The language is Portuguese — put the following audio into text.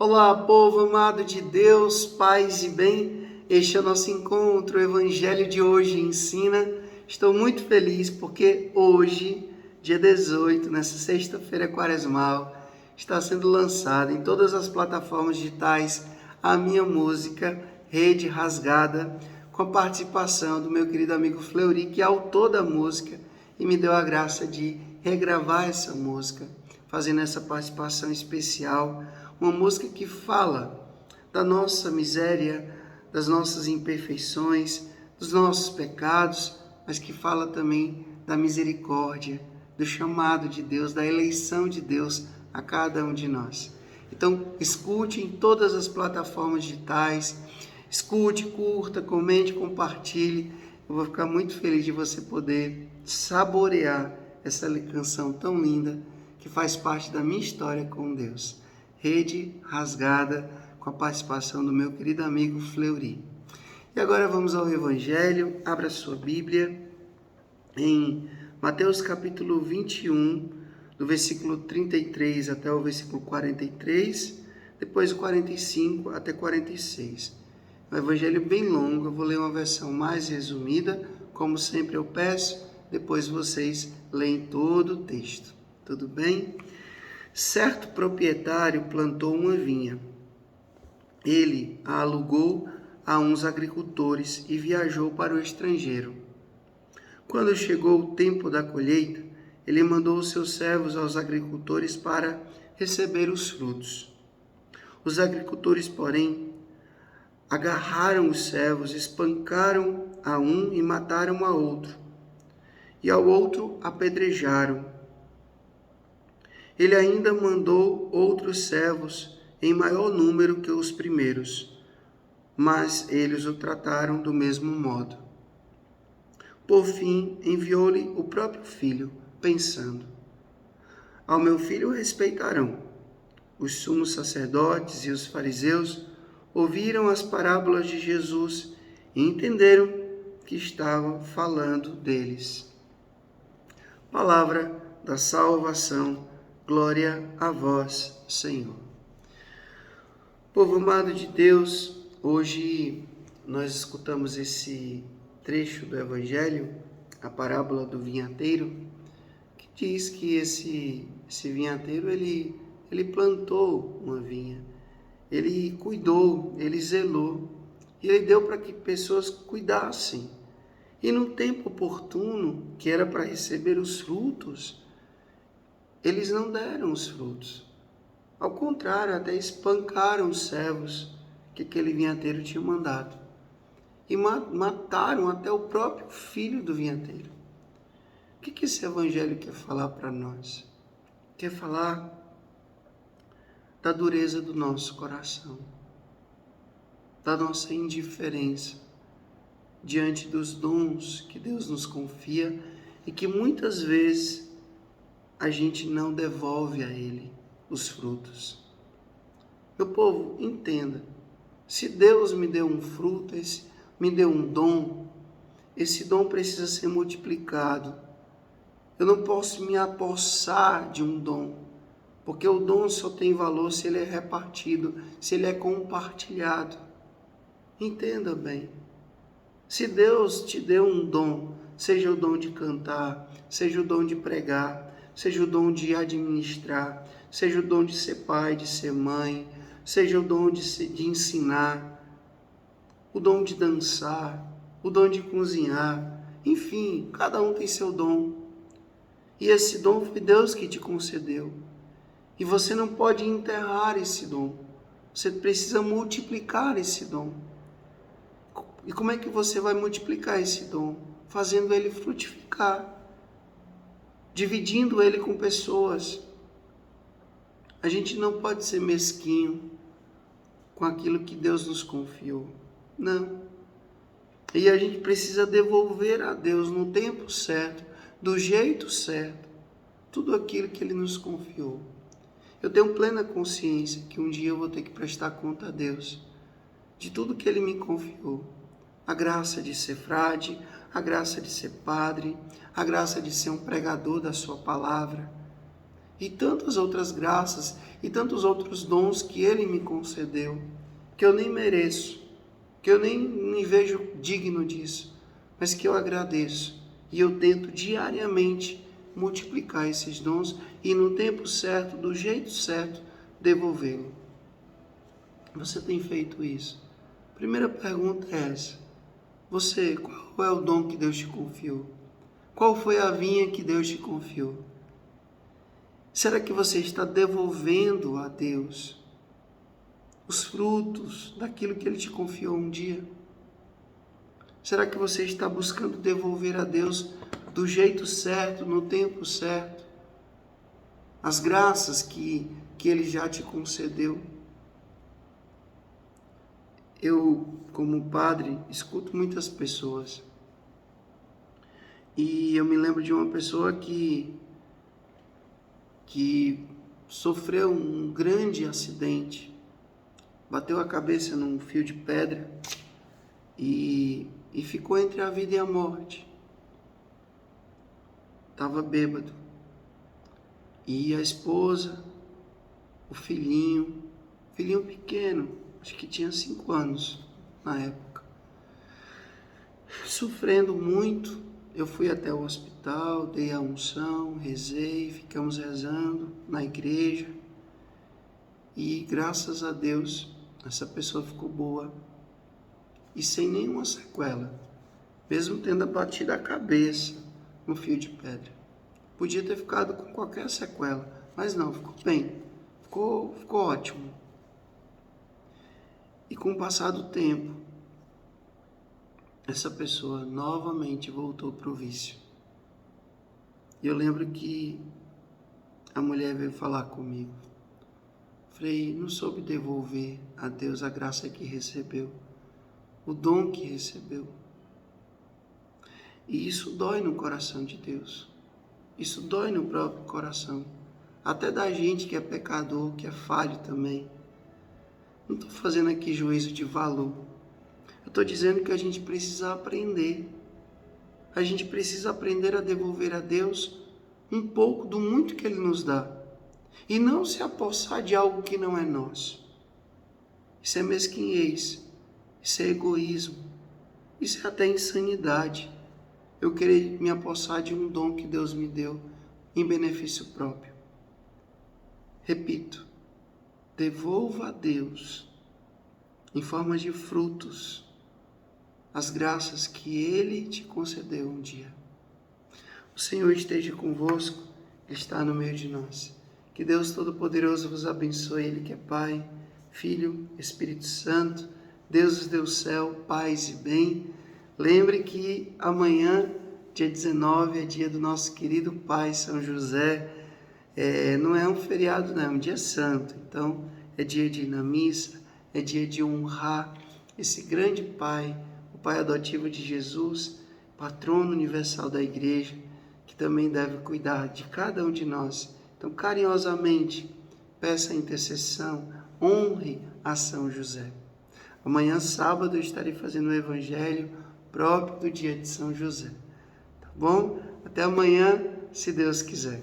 Olá, povo amado de Deus, paz e bem. Este é o nosso encontro. O Evangelho de hoje ensina. Estou muito feliz porque hoje, dia 18, nessa sexta-feira quaresmal, está sendo lançada em todas as plataformas digitais a minha música Rede Rasgada, com a participação do meu querido amigo Fleury, que é autor da música e me deu a graça de regravar essa música, fazendo essa participação especial. Uma música que fala da nossa miséria, das nossas imperfeições, dos nossos pecados, mas que fala também da misericórdia, do chamado de Deus, da eleição de Deus a cada um de nós. Então, escute em todas as plataformas digitais, escute, curta, comente, compartilhe. Eu vou ficar muito feliz de você poder saborear essa canção tão linda que faz parte da minha história com Deus. Rede Rasgada, com a participação do meu querido amigo Fleury. E agora vamos ao Evangelho. Abra sua Bíblia em Mateus capítulo 21, do versículo 33 até o versículo 43, depois o 45 até 46. É um evangelho bem longo, eu vou ler uma versão mais resumida, como sempre eu peço, depois vocês leem todo o texto. Tudo bem? Certo proprietário plantou uma vinha. Ele a alugou a uns agricultores e viajou para o estrangeiro. Quando chegou o tempo da colheita, ele mandou os seus servos aos agricultores para receber os frutos. Os agricultores, porém, agarraram os servos, espancaram a um e mataram a outro, e ao outro apedrejaram. Ele ainda mandou outros servos em maior número que os primeiros, mas eles o trataram do mesmo modo. Por fim, enviou-lhe o próprio filho, pensando: ao meu filho respeitarão. Os sumos sacerdotes e os fariseus ouviram as parábolas de Jesus e entenderam que estava falando deles. Palavra da salvação. Glória a vós, Senhor. Povo amado de Deus, hoje nós escutamos esse trecho do Evangelho, a parábola do vinhateiro, que diz que esse vinhateiro, ele plantou uma vinha, ele cuidou, ele zelou, e ele deu para que pessoas cuidassem. E no tempo oportuno, que era para receber os frutos, eles não deram os frutos. Ao contrário, até espancaram os servos que aquele vinhateiro tinha mandado. E mataram até o próprio filho do vinhateiro. O que esse evangelho quer falar para nós? Quer falar da dureza do nosso coração, da nossa indiferença diante dos dons que Deus nos confia e que muitas vezes a gente não devolve a Ele os frutos. Meu povo, entenda, se Deus me deu um fruto, me deu um dom, esse dom precisa ser multiplicado. Eu não posso me apossar de um dom, porque o dom só tem valor se ele é repartido, se ele é compartilhado. Entenda bem, se Deus te deu um dom, seja o dom de cantar, seja o dom de pregar, seja o dom de administrar, seja o dom de ser pai, de ser mãe, seja o dom de ensinar, o dom de dançar, o dom de cozinhar, enfim, cada um tem seu dom. E esse dom foi Deus que te concedeu. E você não pode enterrar esse dom, você precisa multiplicar esse dom. E como é que você vai multiplicar esse dom? Fazendo ele frutificar, dividindo ele com pessoas. A gente não pode ser mesquinho com aquilo que Deus nos confiou. Não. E a gente precisa devolver a Deus no tempo certo, do jeito certo, tudo aquilo que Ele nos confiou. Eu tenho plena consciência que um dia eu vou ter que prestar conta a Deus de tudo que Ele me confiou. A graça de ser frade, a graça de ser padre, a graça de ser um pregador da sua palavra. e tantas outras graças e tantos outros dons que Ele me concedeu, que eu nem mereço, que eu nem me vejo digno disso, mas que eu agradeço e eu tento diariamente multiplicar esses dons e no tempo certo, do jeito certo, devolvê-lo. Você tem feito isso? Primeira pergunta é essa. Você, qual é o dom que Deus te confiou? Qual foi a vinha que Deus te confiou? Será que você está devolvendo a Deus os frutos daquilo que Ele te confiou um dia? Será que você está buscando devolver a Deus do jeito certo, no tempo certo, as graças que Ele já te concedeu? Eu, como padre, escuto muitas pessoas. E eu me lembro de uma pessoa que sofreu um grande acidente, bateu a cabeça num fio de pedra e ficou entre a vida e a morte. Estava bêbado. E a esposa, o filhinho pequeno, acho que tinha 5 anos na época, sofrendo muito. Eu fui até o hospital, dei a unção, rezei, ficamos rezando na igreja e graças a Deus essa pessoa ficou boa e sem nenhuma sequela, mesmo tendo batido a cabeça no fio de pedra. Podia ter ficado com qualquer sequela, mas não, ficou bem, ficou ótimo. E com o passar do tempo, essa pessoa novamente voltou para o vício. E eu lembro que a mulher veio falar comigo. Frei, não soube devolver a Deus a graça que recebeu, o dom que recebeu. E isso dói no coração de Deus. Isso dói no próprio coração. Até da gente que é pecador, que é falho também. Não estou fazendo aqui juízo de valor. Eu estou dizendo que a gente precisa aprender. A gente precisa aprender a devolver a Deus um pouco do muito que Ele nos dá. E não se apossar de algo que não é nosso. Isso é mesquinhez. Isso é egoísmo. Isso é até insanidade. Eu querer me apossar de um dom que Deus me deu em benefício próprio. Repito, devolva a Deus, em forma de frutos, as graças que Ele te concedeu um dia. O Senhor esteja convosco, Ele está no meio de nós. Que Deus Todo-Poderoso vos abençoe, Ele que é Pai, Filho, Espírito Santo, Deus do céu, paz e bem. Lembre que amanhã, dia 19, é dia do nosso querido Pai São José. Não é um feriado, não, é um dia santo. Então, é dia de ir na missa, é dia de honrar esse grande Pai, o Pai adotivo de Jesus, patrono universal da igreja, que também deve cuidar de cada um de nós. Então, carinhosamente, peça a intercessão, honre a São José. Amanhã, sábado, eu estarei fazendo o evangelho próprio do dia de São José. Tá bom? Até amanhã, se Deus quiser.